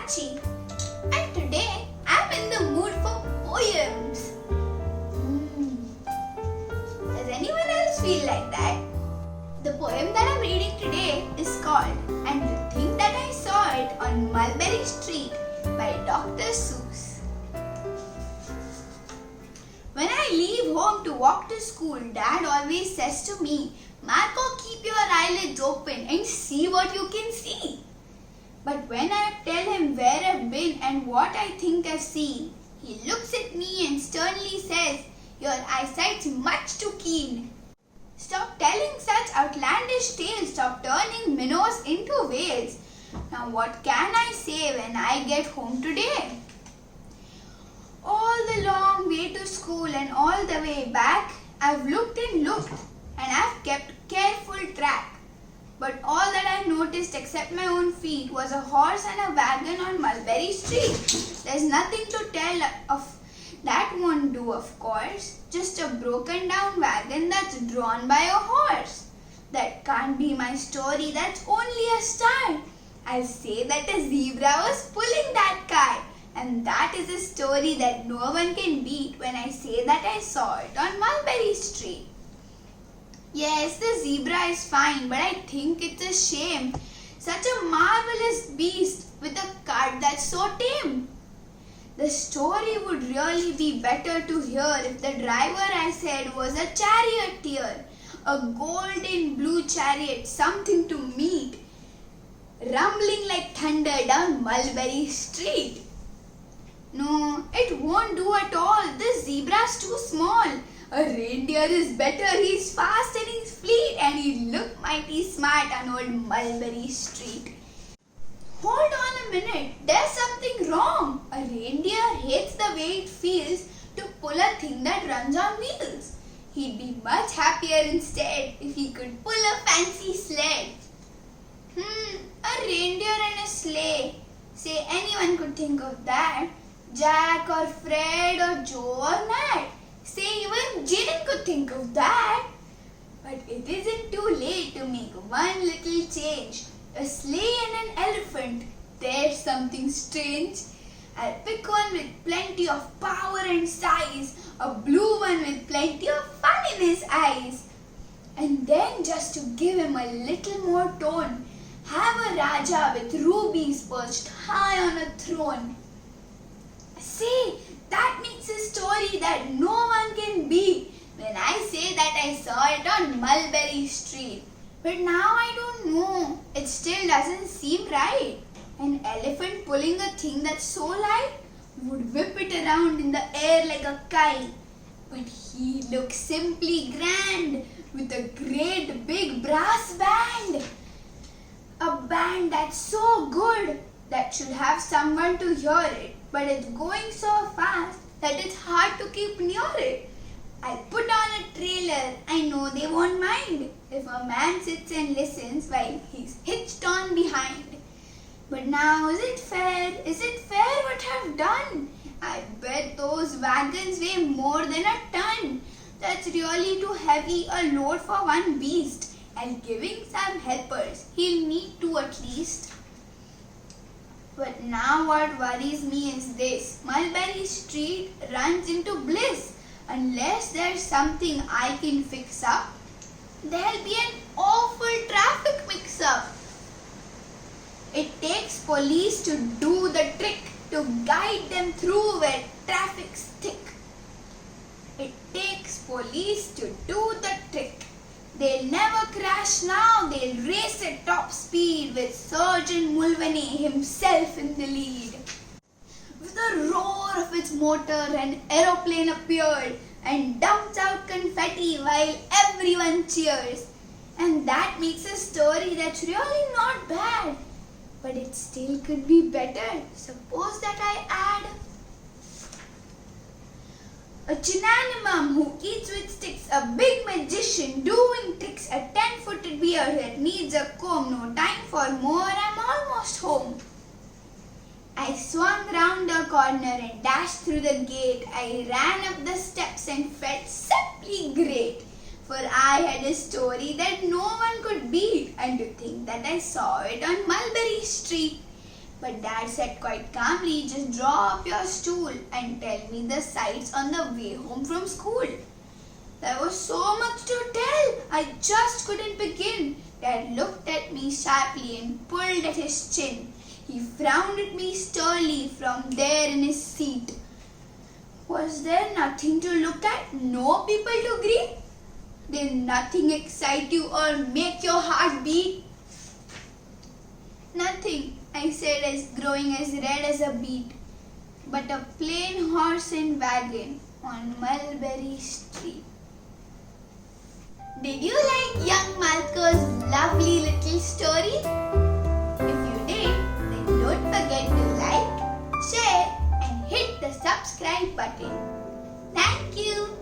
Saachi, and today I'm in the mood for poems. Does anyone else feel like that? The poem that I'm reading today is called "And to Think That I Saw It on Mulberry Street" by Dr. Seuss. When I leave home to walk to school, Dad always says to me, "Marco, keep your eyelids open and see what you can see." But when I tell him where I've been and what I think I've seen, he looks at me and sternly says, "Your eyesight's much too keen. Stop telling such outlandish tales. Stop turning minnows into whales. Now what can I say when I get home today?" All the long way to school and all the way back, I've looked and looked, and I've kept careful track. But all that I noticed except my own feet was a horse and a wagon on Mulberry Street. There's nothing to tell of that won't do, of course. Just a broken down wagon that's drawn by a horse. That can't be my story, that's only a start. I'll say that a zebra was pulling that cart. And that is a story that no one can beat when I say that I saw it on Mulberry Street. Yes, the zebra is fine, but I think it's a shame. Such a marvelous beast with a cart that's so tame. The story would really be better to hear if the driver I said was a charioteer, a golden blue chariot, something to meet, rumbling like thunder down Mulberry Street. No, it won't do at all. This zebra's too small. A reindeer is better. He's fast and he's fleet and he'd look mighty smart on old Mulberry Street. Hold on a minute. There's something wrong. A reindeer hates the way it feels to pull a thing that runs on wheels. He'd be much happier instead if he could pull a fancy sled. A reindeer and a sleigh. Say anyone could think of that. Jack or Fred or Joe or Nat. Say even Jane could think of that. But it isn't too late to make one little change. A sleigh and an elephant. There's something strange. I'll pick one with plenty of power and size. A blue one with plenty of fun in his eyes. And then, just to give him a little more tone, have a Raja with rubies perched high on a throne. See, that makes a story that no one can beat when I say that I saw it on Mulberry Street. But now I don't know. It still doesn't seem right. An elephant pulling a thing that's so light would whip it around in the air like a kite. But he looks simply grand with a great big brass band. A band that's so good that should have someone to hear it. But it's going so fast that it's hard to keep near it. I'll put on a trailer. I know they won't mind if a man sits and listens while he's hitched on behind. But now, is it fair? Is it fair what I've done? I bet those wagons weigh more than a ton. That's really too heavy a load for one beast. And giving some helpers, he'll need two at least. But now what worries me is this. Mulberry Street runs into bliss. Unless there's something I can fix up, there'll be an awful traffic mix-up. It takes police to do the trick, to guide them through where traffic's thick. It takes police to do the trick. They'll never crash now, they'll race at top speed with Sergeant Mulvaney himself in the lead. With a roar of its motor, an aeroplane appeared and dumped out confetti while everyone cheers. And that makes a story that's really not bad. But it still could be better. Suppose that I add a chinanimum who eats with sticks, a big magician doing tricks, a 10-footed beard that needs a comb, no time for more, I'm almost home. I swung round the corner and dashed through the gate. I ran up the steps and felt simply great. For I had a story that no one could beat, and to think that I saw it on Mulberry Street. But Dad said quite calmly, just draw up your stool and tell me the sights on the way home from school. There was so much to tell, I just couldn't begin. Dad looked at me sharply and pulled at his chin. He frowned at me sternly from there in his seat. Was there nothing to look at? No people to greet? Did nothing excite you or make your heart beat? Nothing, I said, as growing as red as a beet, but a plain horse and wagon on Mulberry Street. Did you like young Malco's lovely little story? If you did, then don't forget to like, share and hit the subscribe button. Thank you.